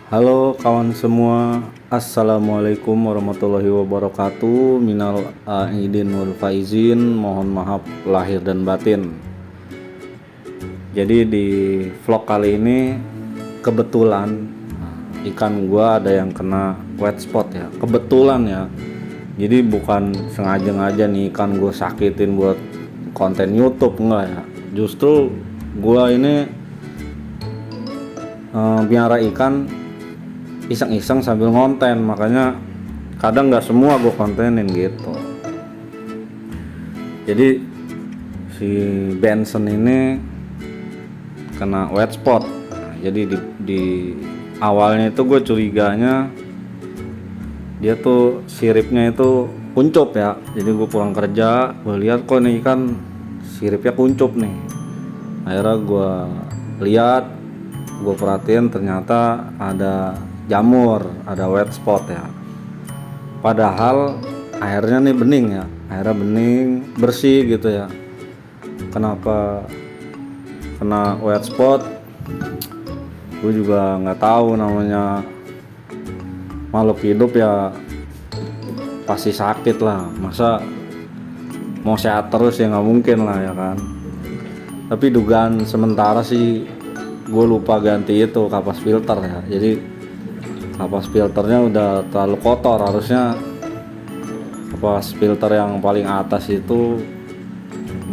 Halo kawan semua, Assalamualaikum warahmatullahi wabarakatuh. Minal aidin wal faizin, mohon maaf lahir dan batin. Jadi di vlog kali ini kebetulan ikan gua ada yang kena wet spot ya. Kebetulan ya. Jadi bukan sengaja nih ikan gua sakitin buat konten YouTube, enggak ya. Justru gua ini piara ikan iseng-iseng sambil ngonten, makanya kadang nggak semua gue kontenin gitu. Jadi si Benson ini kena wet spot. Nah, jadi di awalnya itu gue curiganya dia tuh siripnya itu kuncup ya. Jadi gue pulang kerja, gue lihat kok nih ikan siripnya kuncup nih. Akhirnya gue lihat, gue perhatiin, ternyata ada jamur, ada wet spot ya. Padahal airnya nih bening ya, airnya bening, bersih gitu ya. Kenapa kena wet spot? Gue juga nggak tahu, namanya makhluk hidup ya pasti sakit lah. Masa mau sehat terus ya nggak mungkin lah ya kan. Tapi dugaan sementara sih gue lupa ganti itu kapas filter ya. Jadi kapas filternya udah terlalu kotor, harusnya kapas filter yang paling atas itu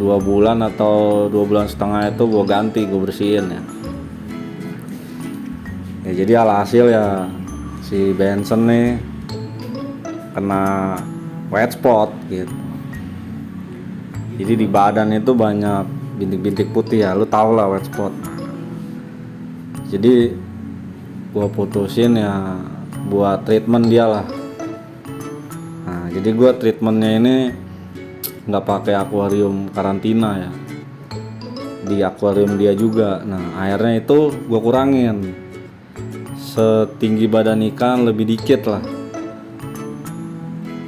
2 bulan atau 2 bulan setengah itu gue ganti, gue bersihin ya. Jadi alhasil ya si Benson nih kena wet spot gitu. Jadi di badan itu banyak bintik-bintik putih ya, lu tau lah wet spot. Jadi gua putusin ya buat treatment dia lah. Nah, jadi gua treatmentnya ini nggak pakai akuarium karantina ya, di akuarium dia juga. Nah, airnya itu gua kurangin setinggi badan ikan, lebih dikit lah.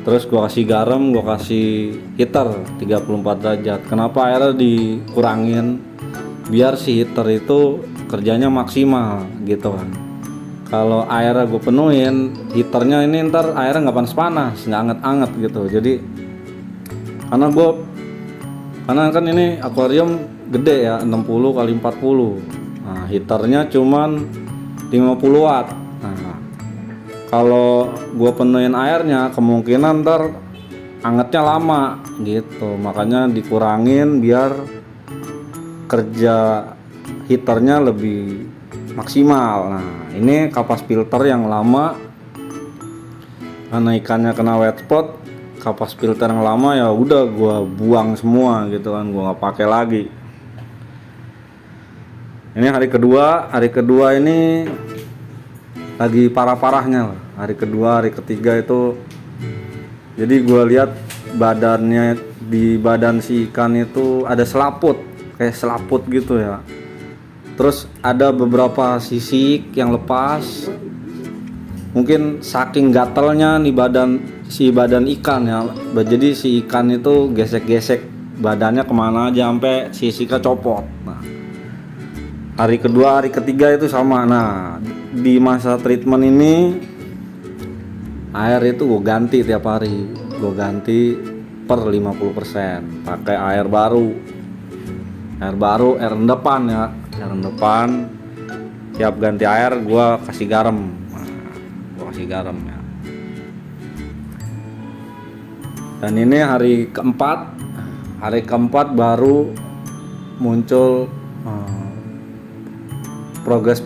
Terus gua kasih garam, gua kasih heater 34 derajat. Kenapa airnya dikurangin? Biar si heater itu kerjanya maksimal gitu kan. Kalau airnya gue penuhin, heaternya ini ntar airnya nggak panas-panas, nggak anget-anget gitu. Jadi karena kan ini akuarium gede ya, 60 kali 40. Nah, heaternya cuman 50 watt. Nah, kalau gue penuhin airnya, kemungkinan ntar angetnya lama gitu. Makanya dikurangin biar kerja heaternya lebih maksimal. Nah, ini kapas filter yang lama, karena ikannya kena wet spot, kapas filter yang lama ya udah gua buang semua gitu kan, gua nggak pakai lagi. Ini hari kedua ini lagi parah-parahnya lah. Hari kedua, hari ketiga itu, jadi gua lihat badannya, di badan si ikan itu ada selaput, kayak selaput gitu ya. Terus ada beberapa sisik yang lepas. Mungkin saking gatalnya nih badan ikan ya. Jadi si ikan itu gesek-gesek badannya kemana aja sampai sisiknya copot. Nah, hari kedua, hari ketiga itu sama. Nah, di masa treatment ini air itu gue ganti tiap hari. Gue ganti per 50%. Pakai air baru, air rendapan ya. Yang depan tiap ganti air gua kasih garam. Nah, gua kasih garam ya. Dan ini hari keempat baru muncul progres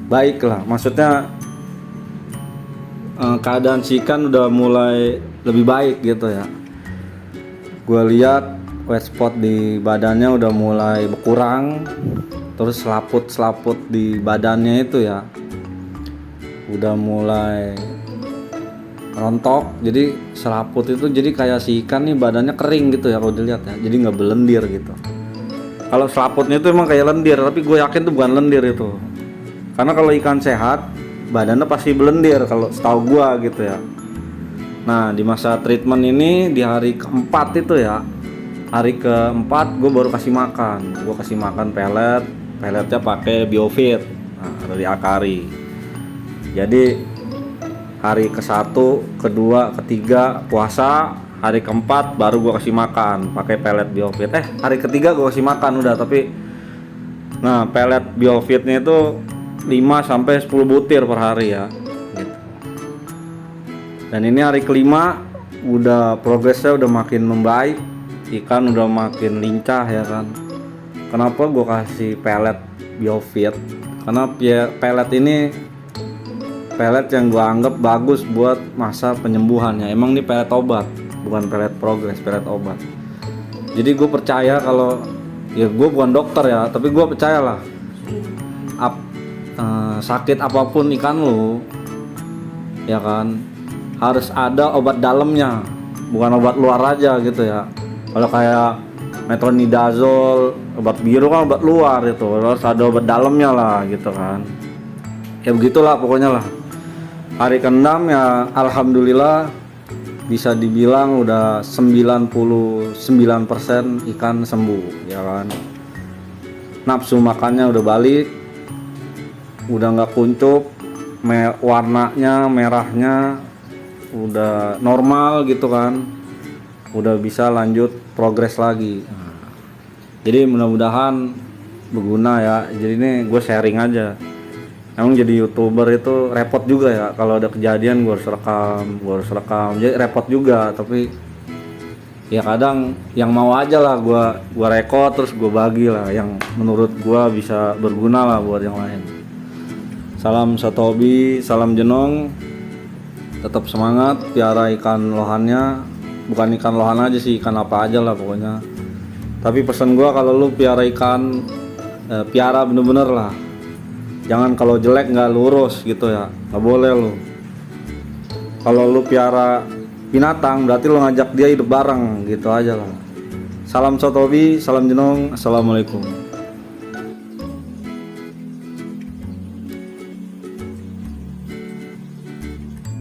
baik lah. Maksudnya keadaan si ikan udah mulai lebih baik gitu ya. Gua lihat wet spot di badannya udah mulai berkurang. Terus selaput di badannya itu ya udah mulai rontok. Jadi selaput itu jadi kayak si ikan nih badannya kering gitu ya kalau dilihat ya. Jadi nggak belendir gitu. Kalau selaputnya itu emang kayak lendir, tapi gue yakin tuh bukan lendir itu. Karena kalau ikan sehat badannya pasti belendir kalau setahu gue gitu ya. Nah, di masa treatment ini di hari keempat itu ya, hari keempat gue baru kasih makan. Gue kasih makan peletnya pakai Biofit. Nah, dari Akari. Jadi hari ke-1, kedua, ketiga puasa, hari keempat baru gue kasih makan pakai pelet Biofit. Hari ketiga gue kasih makan udah, tapi nah pelet Biofitnya itu 5 sampai 10 butir per hari ya gitu. Dan ini hari kelima udah progresnya udah makin membaik, ikan udah makin lincah ya kan. Kenapa gue kasih pelet Biofit? Karena pelet ini pelet yang gue anggap bagus buat masa penyembuhannya. Emang ini pelet obat, bukan pelet progres, pelet obat. Jadi gue percaya kalau, ya gue bukan dokter ya, tapi gue percayalah sakit apapun ikan lu ya kan harus ada obat dalamnya, bukan obat luar aja gitu ya. Kalau kayak metronidazole, obat biru kan obat luar itu, harus ada obat dalamnya lah gitu kan. Ya begitulah pokoknya lah. Hari ke-6 ya alhamdulillah bisa dibilang udah 99% ikan sembuh ya kan. Nafsu makannya udah balik, udah nggak kuncup, warnanya merahnya udah normal gitu kan, udah bisa lanjut progres lagi. Jadi mudah-mudahan berguna ya. Jadi ini gue sharing aja. Emang jadi YouTuber itu repot juga ya, kalau ada kejadian gue harus rekam, jadi repot juga. Tapi ya kadang yang mau aja lah gue rekod terus gue bagi lah yang menurut gue bisa berguna lah buat yang lain. Salam satu hobi, salam jenong, tetap semangat piara ikan lohannya. Bukan ikan lohan aja sih, ikan apa aja lah pokoknya. Tapi pesan gue kalau lu piara ikan, piara bener-bener lah. Jangan kalau jelek nggak lurus gitu ya, nggak boleh lu. Kalau lu piara binatang berarti lu ngajak dia hidup bareng gitu aja lah. Salam sotobi, salam jenong, assalamualaikum.